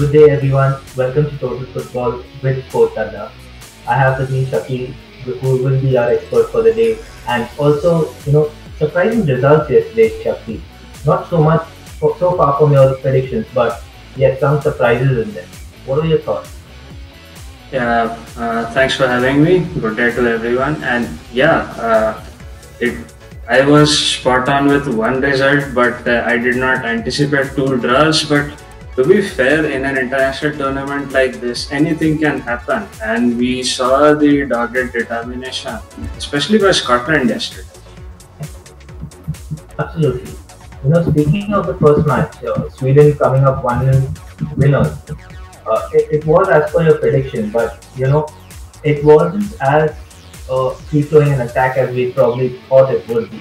Good day, everyone. Welcome to Total Football with Sports Adda. I have with me Shaki, who will be our expert for the day, and also, surprising results yesterday, Shaki. Not so much, so far from your predictions, but yes, some surprises in there. What are your thoughts? Yeah, thanks for having me. Good day to everyone. And yeah, it I was spot on with one result, but I did not anticipate two draws. But to be fair, in an international tournament like this, anything can happen. And we saw the dogged determination, especially by Scotland yesterday. Absolutely. Speaking of the first match, Sweden coming up 1-0 winners. It was as per your prediction, but it wasn't as free flowing an attack as we probably thought it would be.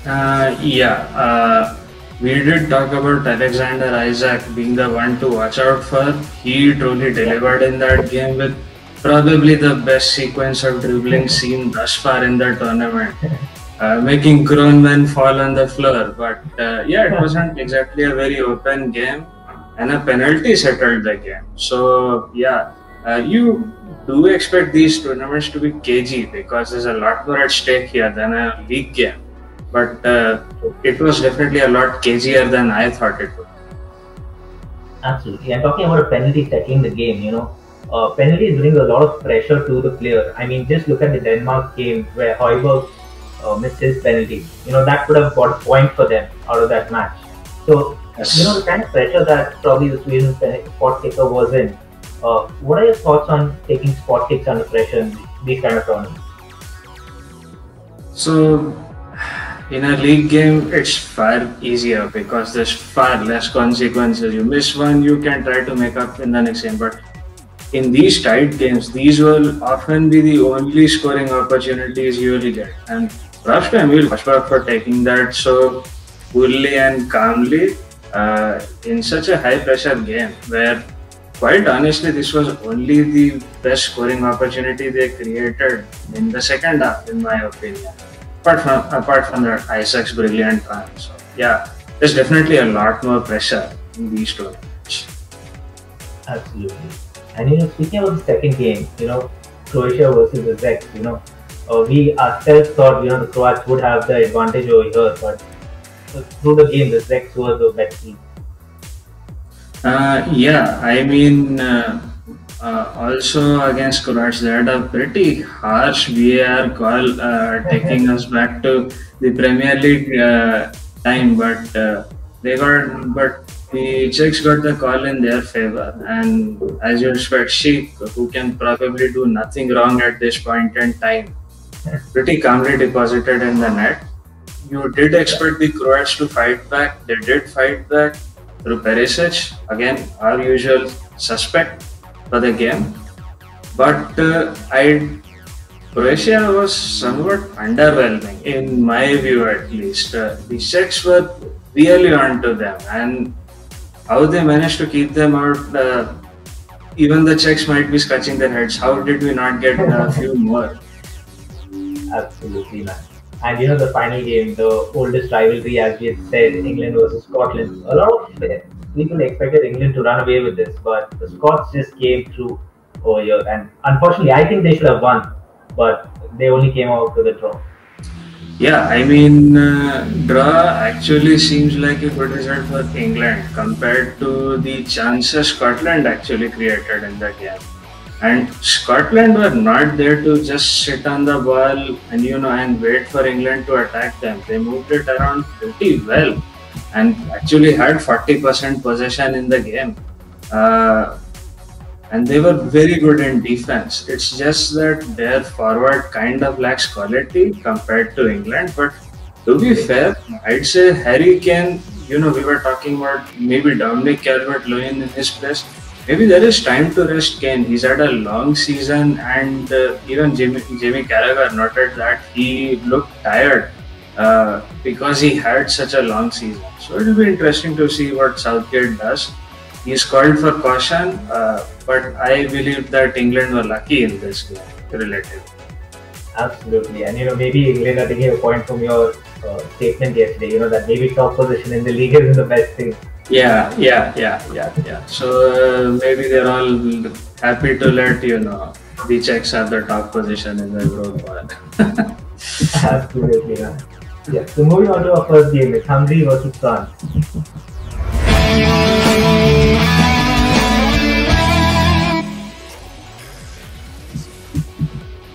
Yeah, we did talk about Alexander Isaac being the one to watch out for. He truly delivered in that game with probably the best sequence of dribbling seen thus far in the tournament, making grown men fall on the floor. But yeah, it wasn't exactly a very open game, and a penalty settled the game. So yeah, you do expect these tournaments to be cagey because there's a lot more at stake here than a league game. But it was definitely a lot cagier than I thought it would. Absolutely. And talking about a penalty settling the game, penalties bring a lot of pressure to the player. I mean, just look at the Denmark game where Højbjerg missed his penalty. That could have got a point for them out of that match. So, Yes. the kind of pressure that probably the Sweden spot kicker was in. What are your thoughts on taking spot kicks under pressure in these kind of tournaments? So, in a league game, it's far easier because there's far less consequences. You miss one, you can try to make up in the next game. But in these tight games, these will often be the only scoring opportunities you will get. And props to Emil Forsberg for taking that so coolly and calmly in such a high pressure game where, quite honestly, this was only the best scoring opportunity they created in the second half, in my opinion. Apart from that, Isaac's brilliant run. So yeah, there's definitely a lot more pressure in these tournaments. Absolutely. And speaking of the second game, Croatia versus the Czechs, we ourselves thought, the Croats would have the advantage over here, but through the game, the Czechs were the better team. Yeah, I mean, also against Croatia, they had a pretty harsh VAR call taking us back to the Premier League time, but the Czechs got the call in their favor, and as you expect, Sheik, who can probably do nothing wrong at this point in time, pretty calmly deposited in the net. You did expect the Croats to fight back. They did fight back through Perisic, again, our usual suspect for the game. But Croatia was somewhat underwhelming, in my view at least. The Czechs were really onto them, and how they managed to keep them out, even the Czechs might be scratching their heads. How did we not get a few more? Absolutely, man. And the final game, the oldest rivalry, as we had said, England versus Scotland. A lot of people expected England to run away with this, but the Scots just came through over here. And unfortunately, I think they should have won, but they only came out with a draw. Yeah, I mean, draw actually seems like a good result for England compared to the chances Scotland actually created in that game. And Scotland were not there to just sit on the ball and wait for England to attack them. They moved it around pretty well and actually had 40% possession in the game. And they were very good in defense. It's just that their forward kind of lacks quality compared to England. But to be fair, I'd say Harry Kane, we were talking about maybe Dominic Calvert-Lewin in his place. Maybe there is time to rest Kane. He's had a long season, and even Jamie Carragher noted that he looked tired because he had such a long season. So it will be interesting to see what Southgate does. He's called for caution, but I believe that England were lucky in this game, relatively. Absolutely. And maybe England are taking a point from your statement yesterday, that maybe top position in the league isn't the best thing. Yeah. So maybe they're all happy to let the Czechs have the top position in the group. Absolutely, man. Yeah. So moving on to our first game, it's Hungary versus France.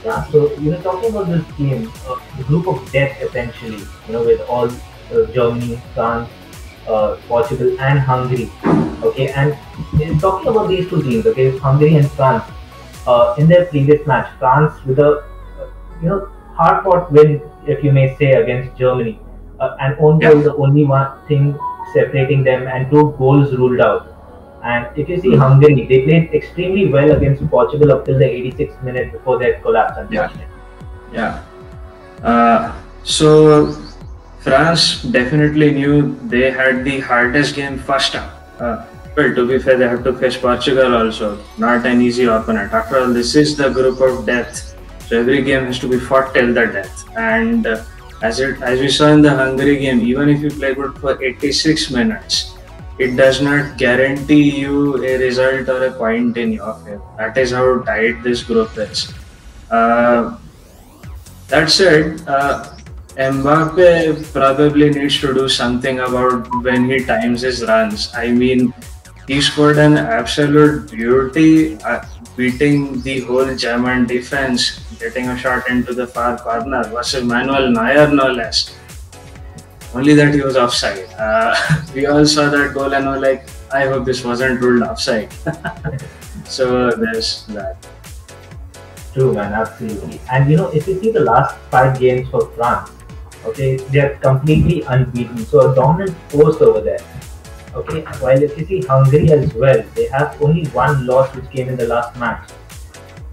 Yeah, so talking about this game, the group of death essentially, with all Germany, France, Portugal, and Hungary. Okay, and talking about these two teams, okay, Hungary and France, in their previous match, France with a hard-fought win, if you may say, against Germany, an own goal, the only one thing separating them, and two goals ruled out. And if you see Hungary, they played extremely well against Portugal up till the 86th minute before their collapse, unfortunately. Yeah. So France definitely knew they had the hardest game first half. Well, to be fair, they have to face Portugal also. Not an easy opponent. After all, this is the group of death. So every game has to be fought till the death. And as we saw in the Hungary game, even if you play good for 86 minutes, it does not guarantee you a result or a point in your favor. That is how tight this group is. That said, Mbappe probably needs to do something about when he times his runs. I mean, he scored an absolute beauty, beating the whole German defense, getting a shot into the far corner versus Manuel Neuer, no less. Only that he was offside. We all saw that goal and were like, I hope this wasn't ruled offside. So there's that. True, man, absolutely. And if you see the last 5 games for France, okay, they're completely unbeaten. So a dominant force over there. Okay, while if you see Hungary as well, they have only one loss which came in the last match.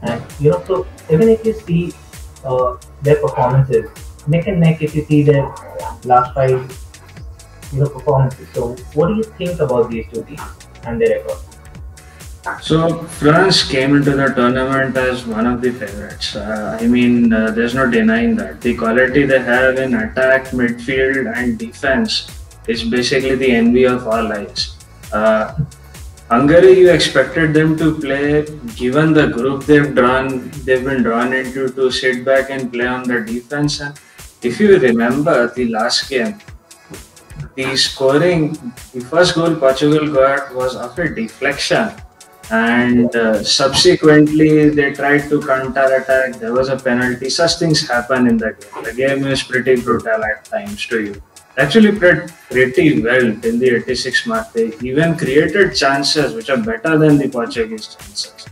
And so even if you see their performances, neck and neck if you see their last 5 performances. So what do you think about these two teams and their record? So France came into the tournament as one of the favorites. I mean, there's no denying that. The quality they have in attack, midfield, and defense is basically the envy of all eyes. Hungary, you expected them to play, given the group they've been drawn into, to sit back and play on the defense. And if you remember the last game, the first goal Portugal got was after deflection. And subsequently, they tried to counter-attack. There was a penalty. Such things happen in the game. The game is pretty brutal at times to you. Actually played pretty well in the 86 mark. They even created chances which are better than the Portuguese chances.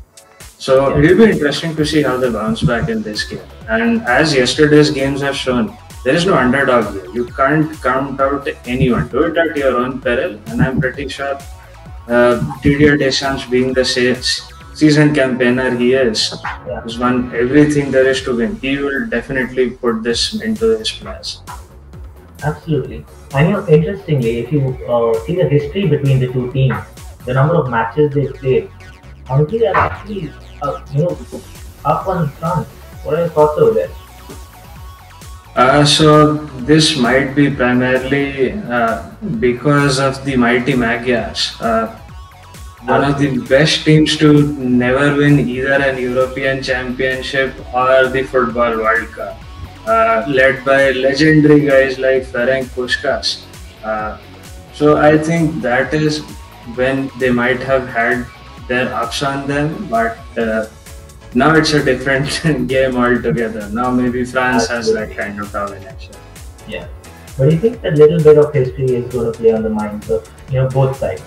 So it will be interesting to see how they bounce back in this game. And as yesterday's games have shown, there is no underdog here. You can't count out anyone. Do it at your own peril. And I'm pretty sure Didier Deschamps, being the seasoned campaigner he is, has won everything there is to win. He will definitely put this into his players. Absolutely. And interestingly, if you see the history between the two teams, the number of matches they played, Hungary are actually up on France. What are your thoughts over there? So this might be primarily because of the mighty Magyars. One of the best teams to never win either an European Championship or the Football World Cup, led by legendary guys like Ferenc Puskás. So I think that is when they might have had their ups on them, but now it's a different game altogether. Now maybe France has that kind of domination. Yeah. But do you think that little bit of history is going to play on the minds of both sides?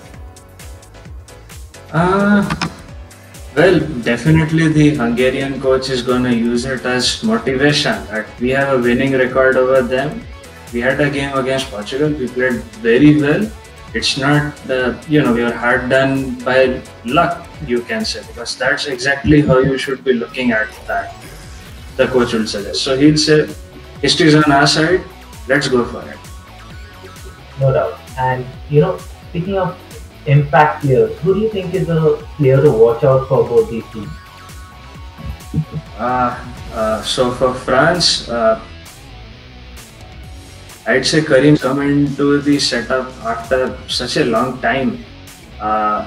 Well, definitely the Hungarian coach is going to use it as motivation. That we have a winning record over them. We had a game against Portugal. We played very well. It's not we are hard done by luck, you can say, because that's exactly how you should be looking at that. The coach will suggest. So he'll say, history is on our side. Let's go for it. No doubt. And speaking of impact players, who do you think is a player to watch out for both these teams? So for France, I'd say Karim come into the setup after such a long time. Uh,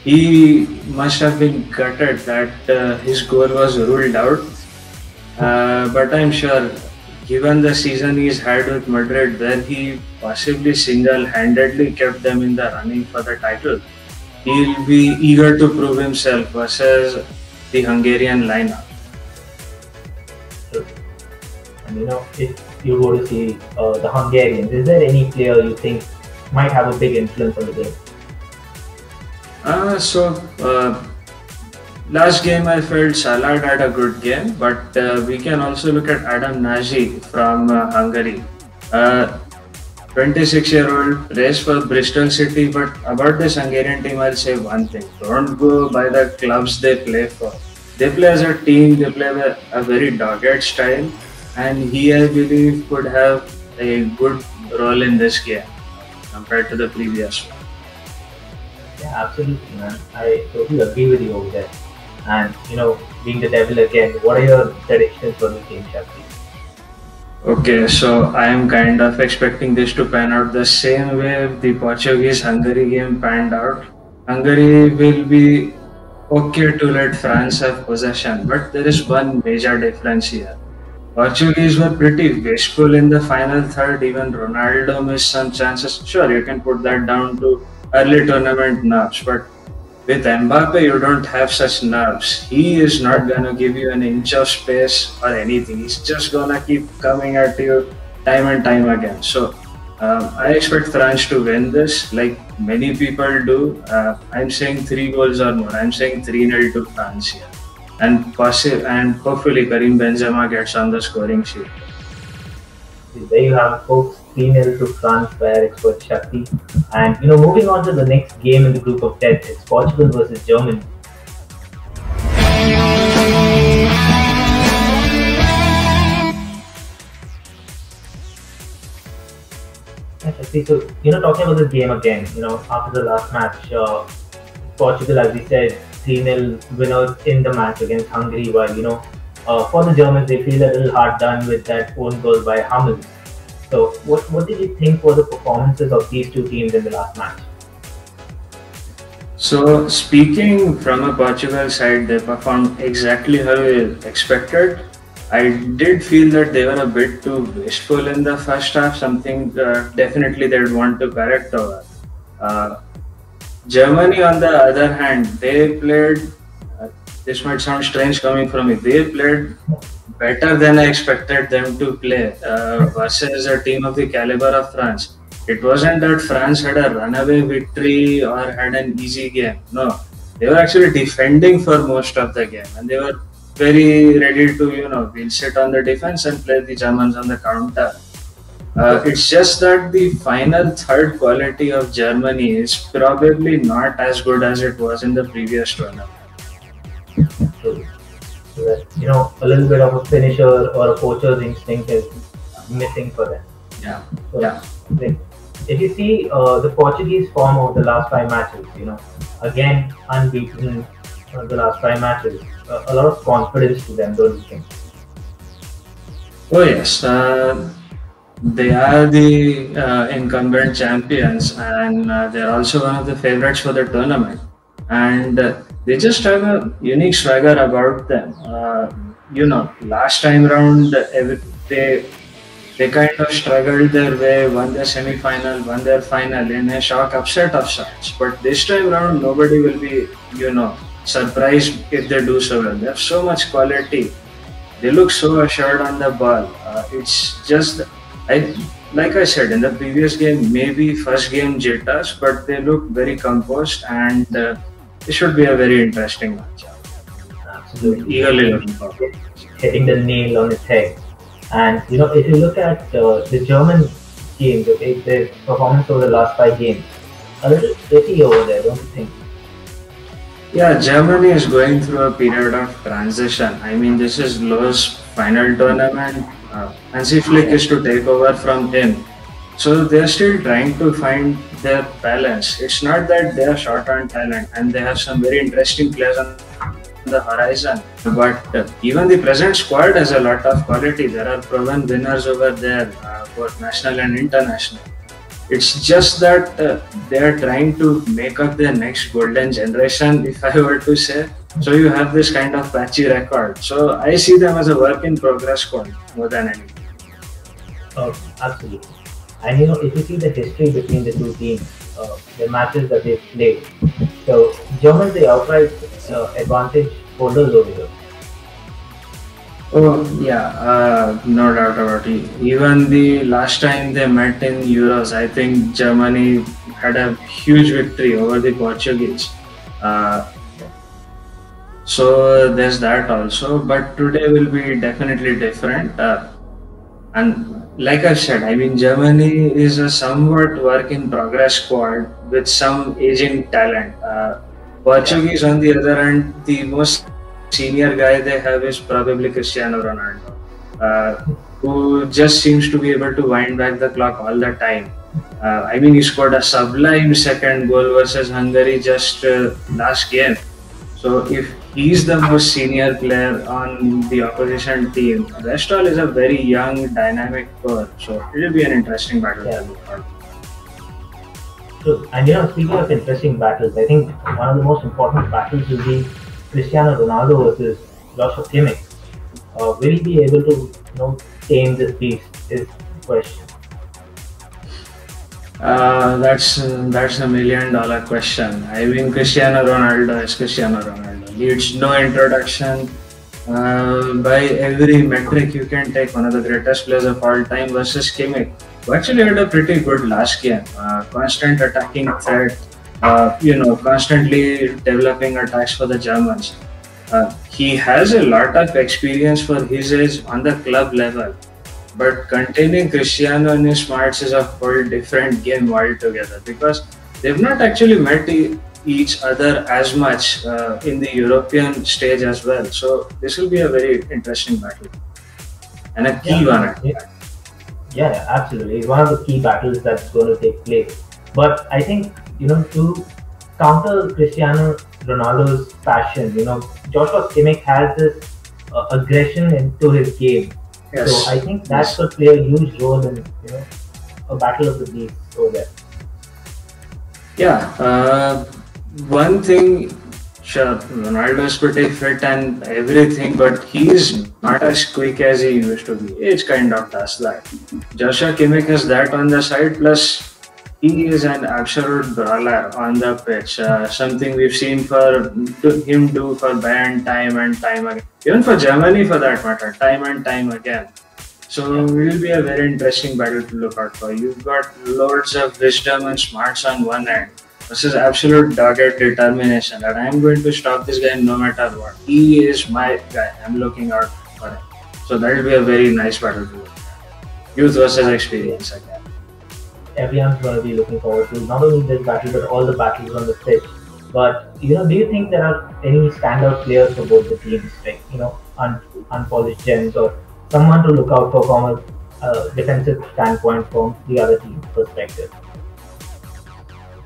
he must have been gutted that his goal was ruled out. But I'm sure, given the season he's had with Madrid, where he possibly single-handedly kept them in the running for the title, he'll be eager to prove himself versus the Hungarian lineup. So, and if you go to see the Hungarians, is there any player you think might have a big influence on the game? So last game I felt Salah had a good game, but we can also look at Adam Nagy from Hungary. 26-year-old race for Bristol City, but about this Hungarian team I'll say one thing: don't go by the clubs they play for. They play as a team, they play a very dogged style, and he, I believe, could have a good role in this game compared to the previous one. Yeah, absolutely, man. I totally agree with you over there. And being the devil again, what are your predictions for the game, Shakti? Okay, so I am kind of expecting this to pan out the same way the Portuguese-Hungary game panned out. Hungary will be okay to let France have possession, but there is one major difference here. Portuguese were pretty wasteful in the final third. Even Ronaldo missed some chances. Sure, you can put that down to early tournament nerves, but with Mbappe, you don't have such nerves. He is not gonna give you an inch of space or anything. He's just gonna keep coming at you time and time again. So I expect France to win this, like many people do. I'm saying 3 goals or more. I'm saying 3-0 to France here, and hopefully Karim Benzema gets on the scoring sheet. There you have it, folks. 3-0 to France by our expert Shakti. And moving on to the next game in the group of death, it's Portugal versus Germany. Yeah, Shakti, so talking about this game again, after the last match, Portugal, as we said, 3-0 winners in the match against Hungary, while for the Germans, they feel a little hard done with that own goal by Hummels. So, what did you think were the performances of these two teams in the last match? So, speaking from a Portugal side, they performed exactly how we expected. I did feel that they were a bit too wasteful in the first half, something definitely they'd want to correct over. Germany, on the other hand, they played, this might sound strange coming from me, they played better than I expected them to play versus a team of the caliber of France. It wasn't that France had a runaway victory or had an easy game. No, they were actually defending for most of the game, and they were very ready to, we'll sit on the defense and play the Germans on the counter. It's just that the final third quality of Germany is probably not as good as it was in the previous tournament. So that, a little bit of a finisher or a poacher's instinct is missing for them. Yeah. So, Yeah. if you see the Portuguese form of the last 5 matches, again unbeaten the last 5 matches, a lot of confidence to them, don't you think? Oh yes, they are the incumbent champions, and they're also one of the favorites for the tournament. And they just have a unique swagger about them. Last time round, they kind of struggled their way, won their semi-final, won their final in a shock upset of sorts. But this time round, nobody will be, surprised if they do so well. They have so much quality. They look so assured on the ball. It's just, like I said in the previous game, maybe first game jitters, but they look very composed, and it should be a very interesting match. Absolutely. Eagerly looking forward. Hitting the nail on its head. And if you look at the German team, their performance over the last 5 games, a little tricky over there, don't you think? Yeah, Germany is going through a period of transition. I mean, this is Löw's final tournament. Hansi Flick is to take over from him. So they're still trying to find their balance. It's not that they are short on talent, and they have some very interesting players on the horizon. But even the present squad has a lot of quality. There are proven winners over there, both national and international. It's just that they are trying to make up their next golden generation, if I were to say. So you have this kind of patchy record. So I see them as a work in progress squad more than anything. Absolutely. And if you see the history between the two teams, the matches that they've played, so Germans the outright advantage holders over here. Oh yeah, no doubt about it. Even the last time they met in Euros, I think Germany had a huge victory over the Portuguese. Uh, so there's that also. But today will be definitely different. And like I said, I mean, Germany is a somewhat work in progress squad with some aging talent. Yeah, Portuguese, on the other hand, the most senior guy they have is probably Cristiano Ronaldo, who just seems to be able to wind back the clock all the time. I mean, he scored a sublime second goal versus Hungary just last game. So if he's the most senior player on the opposition team, Restall is a very young, dynamic core. So it will be an interesting battle to yeah. look at. True. And speaking of interesting battles, I think one of the most important battles will be Cristiano Ronaldo versus Joshua Kimmich. Will he be able to, tame this beast? Is the question. That's $1 million question. I mean, Cristiano Ronaldo is Cristiano Ronaldo. Needs no introduction. By every metric you can take, one of the greatest players of all time versus Kimmich, who actually had a pretty good last game. Constant attacking threat. Constantly developing attacks for the Germans. He has a lot of experience for his age on the club level. But containing Cristiano and his smarts is a whole different game altogether because they've not actually met each other as much in the European stage as well. So this will be a very interesting battle and a key Yeah, one at yeah, that. yeah, absolutely. It's one of the key battles that's going to take place. But I think, to counter Cristiano Ronaldo's passion, Joshua Kimmich has this aggression into his game. So Yes, I think that yes. could play a huge role in, a battle of the beasts over there. Yeah, one thing, sure, Ronaldo is pretty fit and everything, but he's not as quick as he used to be. Age kind of does that. Joshua Kimmich has that on the side, plus he is an absolute brawler on the pitch. Something we've seen him do for Bayern time and time again, even for Germany for that matter, time and time again. So Yeah, it will be a very interesting battle to look out for. You've got loads of wisdom and smarts on one end versus absolute dogged determination that I'm going to stop this guy no matter what. He is my guy. I'm looking out for him. So that will be a very nice battle to look at. Youth versus absolutely. experience again. Everyone's going to be looking forward to not only this battle but all the battles on the pitch. But do you think there are any standout players for both the teams, like unpolished gems or someone to look out for from a defensive standpoint from the other team's perspective?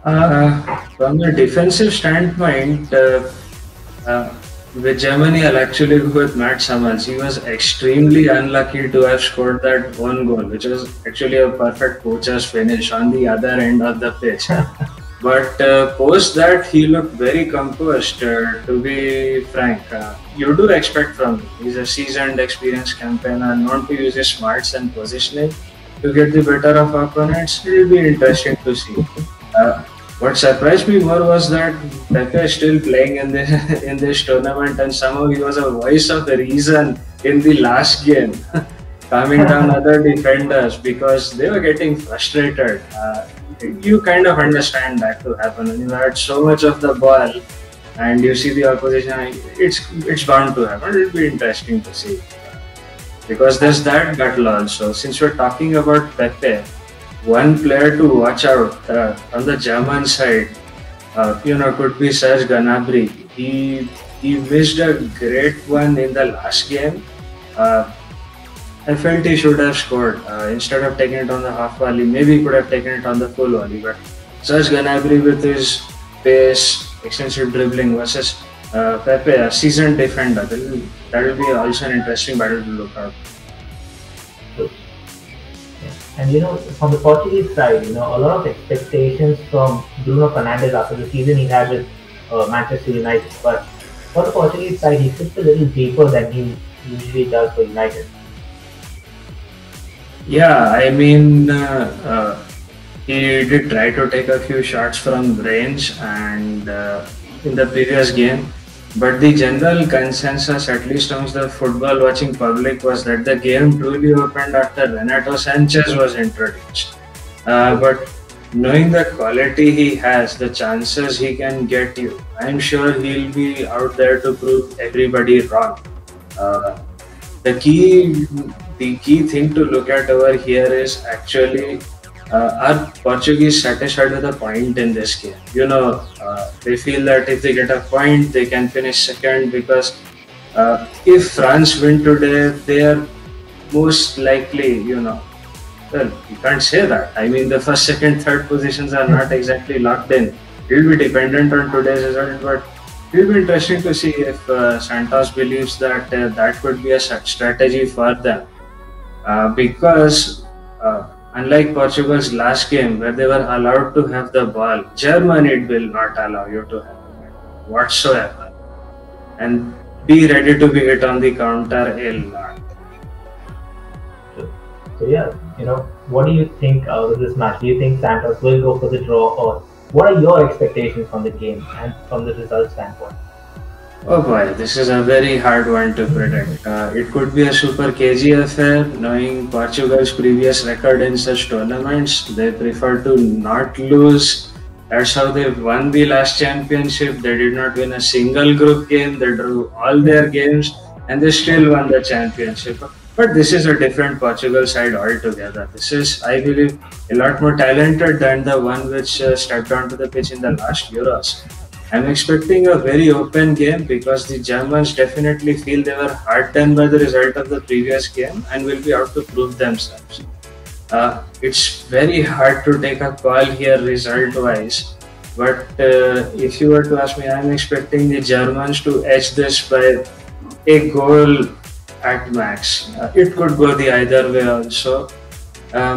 From a defensive standpoint, uh, with Germany, I'll actually go with Matt Hummels. He was extremely unlucky to have scored that one goal, which was actually a perfect poacher's finish on the other end of the pitch. But post that, he looked very composed. To be frank, you do expect from him. He's a seasoned, experienced campaigner, known to use his smarts and positioning to get the better of opponents. It will be interesting to see. Uh, what surprised me more was that Pepe is still playing in this in this tournament, and somehow he was a voice of the reason in the last game, calming down other defenders because they were getting frustrated. You kind of understand that to happen when you had so much of the ball and you see the opposition. It's bound to happen. It'll be interesting to see because there's that battle also. Since we're talking about Pepe, one player to watch out on the German side, could be Serge Gnabry. He missed a great one in the last game. Uh, I felt he should have scored instead of taking it on the half volley. Maybe he could have taken it on the full volley. But Serge Gnabry with his pace, extensive dribbling versus Pepe, a seasoned defender. That will be also an interesting battle to look at. So, yeah. And from the Portuguese side, a lot of expectations from Bruno Fernandes after the season he had with Manchester United. But for the Portuguese side, he sits a little deeper than he usually does for United. Yeah, I mean, he did try to take a few shots from range and in the previous game, but the general consensus, at least amongst the football watching public, was that the game truly opened after Renato Sanchez was introduced. But knowing the quality he has, the chances he can get you, I'm sure he'll be out there to prove everybody wrong. Uh, the key the key thing to look at over here is actually are Portuguese satisfied with a point in this game? They feel that if they get a point, they can finish second because if France win today, they are most likely, well, you can't say that. I mean, the first, second, third positions are not exactly locked in. It will be dependent on today's result, but it will be interesting to see if Santos believes that that could be a strategy for them. Because unlike Portugal's last game where they were allowed to have the ball, Germany will not allow you to have it whatsoever. And be ready to be hit on the counter a lot. So yeah, what do you think out of this match? Do you think Santos will go for the draw, or what are your expectations from the game and from the result standpoint? Oh boy, this is a very hard one to predict. It could be a super cagey affair, knowing Portugal's previous record in such tournaments. They prefer to not lose. That's how they won the last championship. They did not win a single group game. They drew all their games and they still won the championship. But this is a different Portugal side altogether. This is, I believe, a lot more talented than the one which stepped onto the pitch in the last Euros. I'm expecting a very open game because the Germans definitely feel they were hard done by the result of the previous game and will be out to prove themselves. It's very hard to take a call here result-wise, but if you were to ask me, I'm expecting the Germans to edge this by a goal at max. It could go the either way also.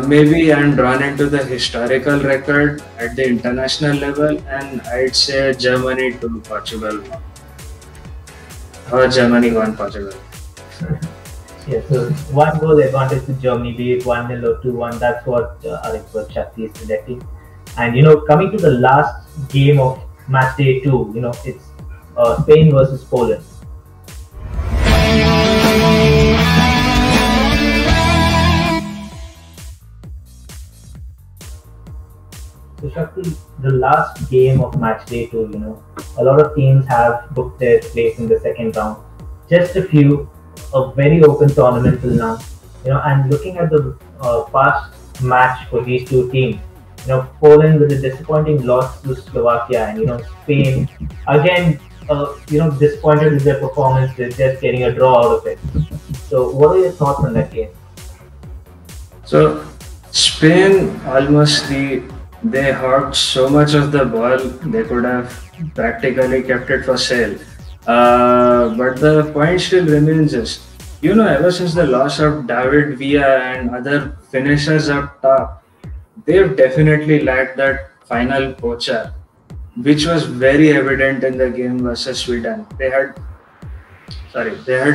Maybe I'm drawn into the historical record at the international level, and I'd say Germany to Portugal, or Germany 1 Portugal. Yeah, so one goal advantage to Germany, be it 1-0 or 2-1. That's what our expert Shakti is predicting. And coming to the last game of match day 2, it's Spain versus Poland. So Shakti, the last game of match day 2, a lot of teams have booked their place in the second round. Just a few, a very open tournament till now. And looking at the past match for these two teams, Poland with a disappointing loss to Slovakia, and Spain again, disappointed with their performance. They're just getting a draw out of it. So, what are your thoughts on that game? So, Spain they hogged so much of the ball, they could have practically kept it for sale. But the point still remains is, ever since the loss of David Villa and other finishers up top, they've definitely lacked that final poacher, which was very evident in the game versus Sweden. They had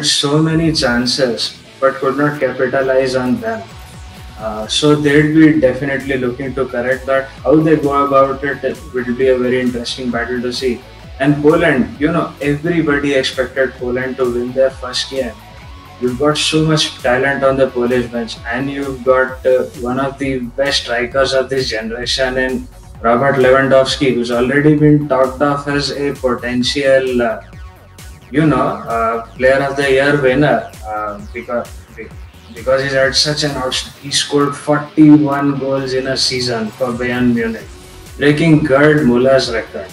so many chances, but could not capitalize on them. So they'll be definitely looking to correct that. How they go about it will be a very interesting battle to see. And Poland, everybody expected Poland to win their first game. You've got so much talent on the Polish bench, and you've got one of the best strikers of this generation in Robert Lewandowski, who's already been talked of as a potential, player of the year winner because he's had such an he scored 41 goals in a season for Bayern Munich, breaking Gerd Muller's record.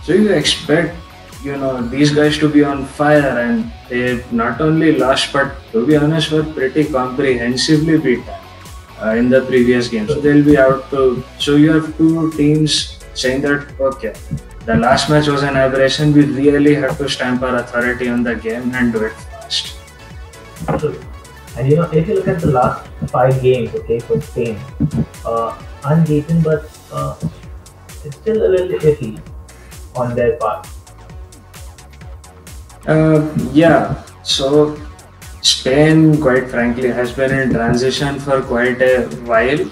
So you expect, these guys to be on fire, and they not only lost, but to be honest, were pretty comprehensively beaten in the previous game. So they'll be out to. So you have two teams saying that, okay, The last match was an aberration. We really have to stamp our authority on the game and do it fast. True. And if you look at the last 5 games, okay, for Spain, unbeaten, but it's still a little iffy on their part. Yeah, so Spain, quite frankly, has been in transition for quite a while.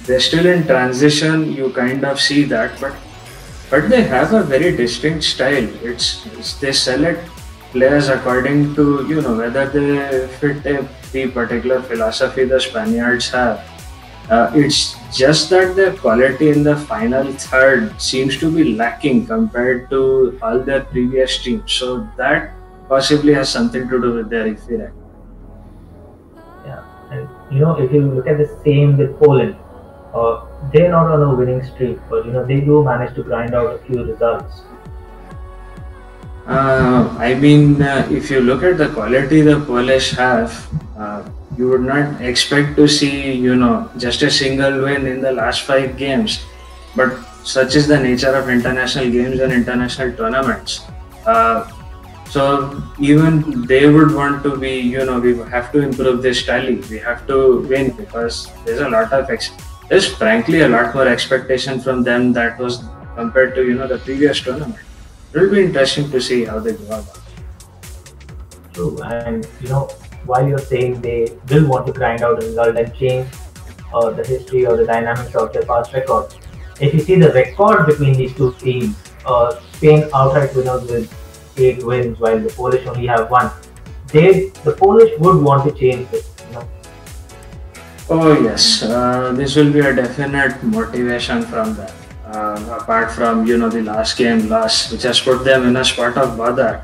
They're still in transition. You kind of see that, but they have a very distinct style. It's they select players according to whether they fit the particular philosophy the Spaniards have. It's just that the quality in the final third seems to be lacking compared to all their previous teams. So that possibly has something to do with their iffy record. Yeah, and if you look at the same with Poland, they're not on a winning streak, but they do manage to grind out a few results. I mean, if you look at the quality the Polish have, you would not expect to see, just a single win in the last 5 games. But such is the nature of international games and international tournaments. So even they would want to be, we have to improve this tally. We have to win because there's a lot of, there's frankly a lot more expectation from them that was compared to, the previous tournament. It will be interesting to see how they go about. True, and while you're saying they will want to grind out a result and change the history or the dynamics of their past record, if you see the record between these two teams, Spain outright winners with 8 wins, while the Polish only have 1. The Polish would want to change this. Oh yes, this will be a definite motivation from them. Apart from the last game loss, which has put them in a spot of bother.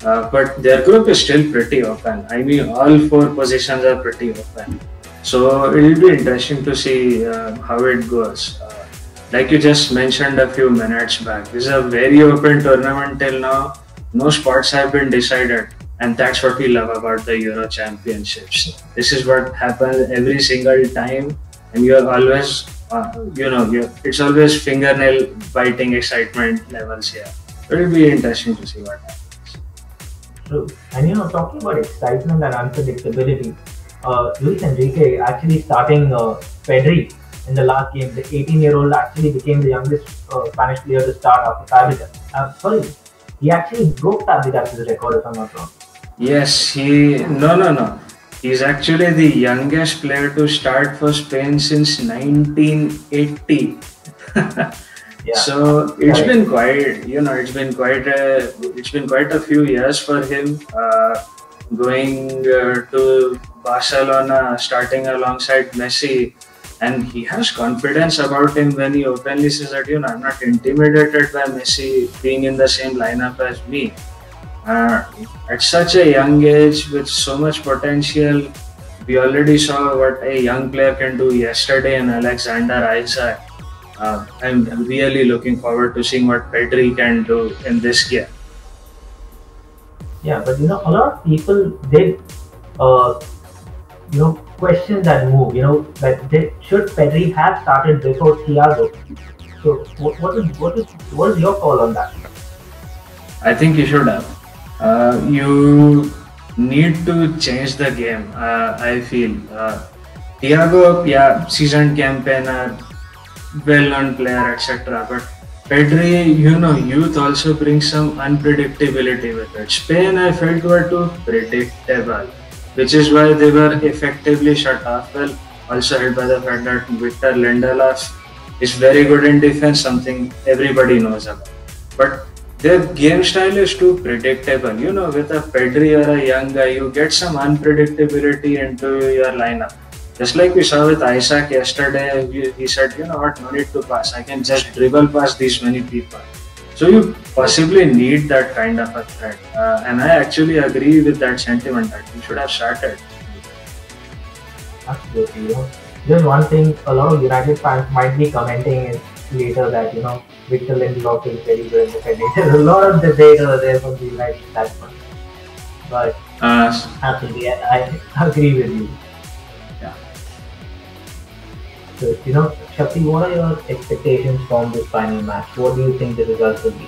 But their group is still pretty open. I mean, all 4 positions are pretty open. So it will be interesting to see how it goes. Like you just mentioned a few minutes back, this is a very open tournament till now. No spots have been decided, and that's what we love about the Euro Championships. This is what happens every single time, and you're always, it's always fingernail biting excitement levels here. It will be interesting to see what happens. True. And talking about excitement and unpredictability, Luis Enrique actually starting Pedri in the last game. The 18-year-old actually became the youngest Spanish player to start after Fabregas. He actually broke Fabregas' record, if I'm not wrong. Yes, no. He's actually the youngest player to start for Spain since 1980. Yeah. So it's been quite a few years for him, going to Barcelona, starting alongside Messi, and he has confidence about him when he openly says that I'm not intimidated by Messi being in the same lineup as me. At such a young age with so much potential, we already saw what a young player can do yesterday in Alexander Isak. I'm really looking forward to seeing what Pedri can do in this game. Yeah, but a lot of people did question that move. Should Pedri have started before Thiago? So what is your call on that? I think you should have. You need to change the game. I feel Thiago, yeah, seasoned campaigner, well-known player, etc. But Pedri, youth also brings some unpredictability with it. Spain, I felt, were too predictable, which is why they were effectively shut off. Well, also helped by the fact that Victor Lindelof is very good in defense, something everybody knows about. But their game style is too predictable. With a Pedri or a young guy, you get some unpredictability into your lineup. Just like we saw with Isak yesterday, he said, what, no need to pass. I can just dribble past these many people. So you possibly need that kind of a threat. And I actually agree with that sentiment that you should have started. Absolutely. Just one thing, a lot of United fans might be commenting later that, Victor Lindelof is very good in defending. There's a lot of debate over there from the United that one. But absolutely, I agree with you. Yeah. So, Shakti, what are your expectations from this final match? What do you think the results will be?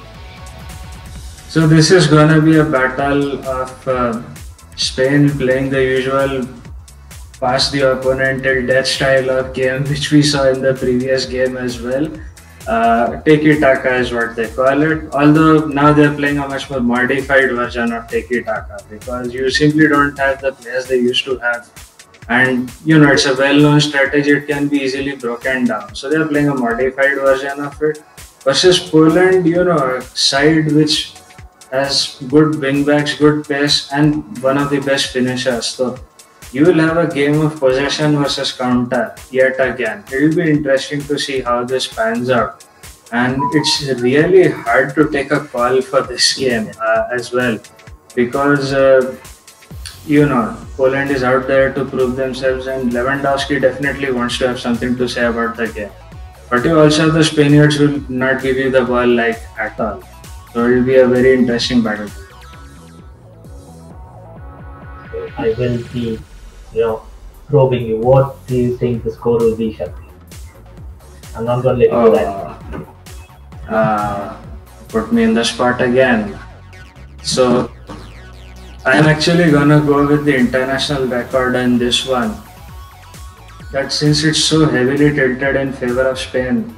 So this is gonna be a battle of Spain playing the usual pass the opponent till death style of game, which we saw in the previous game as well. Tiki Taka is what they call it. Although now they're playing a much more modified version of Tiki Taka because you simply don't have the players they used to have. And it's a well known strategy, it can be easily broken down. So they're playing a modified version of it. Versus Poland, a side which has good wingbacks, good pace, and one of the best finishers. So you will have a game of possession versus counter yet again. It will be interesting to see how this pans out. And it's really hard to take a call for this game as well because, Poland is out there to prove themselves, and Lewandowski definitely wants to have something to say about the game. But you also have the Spaniards who will not give you the ball like at all. So it will be a very interesting battle. I will be, probing you. What do you think the score will be, Shakti? I'm not going to let you do that. Put me in the spot again. So I'm actually gonna go with the international record in this one. That since it's so heavily tilted in favor of Spain,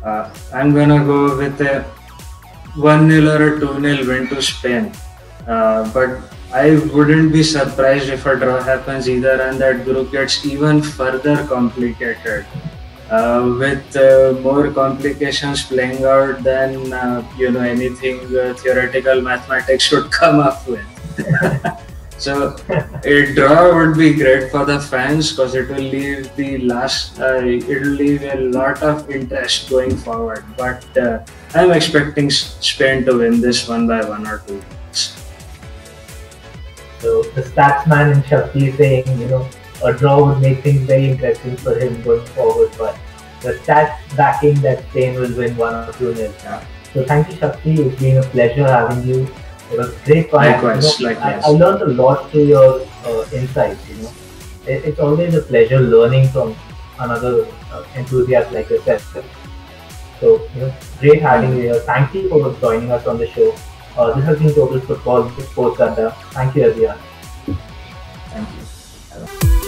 I'm gonna go with a 1-0 or a 2-0 win to Spain. But I wouldn't be surprised if a draw happens either, and that group gets even further complicated with more complications playing out than anything theoretical mathematics should come up with. So a draw would be great for the fans because it will leave it will leave a lot of interest going forward. But I'm expecting Spain to win this one by 1 or 2. So the statsman in Shakti is saying, a draw would make things very interesting for him going forward. But the stats backing that Spain will win 1 or 2-0. Yeah. So thank you, Shakti. It's been a pleasure having you. It was great fun. Likewise. I learned a lot through your insights. It's always a pleasure learning from another enthusiast like yourself. So, great having you here. Thank you for joining us on the show. This has been Total Football with Sports Adda. Thank you, everyone. Thank you.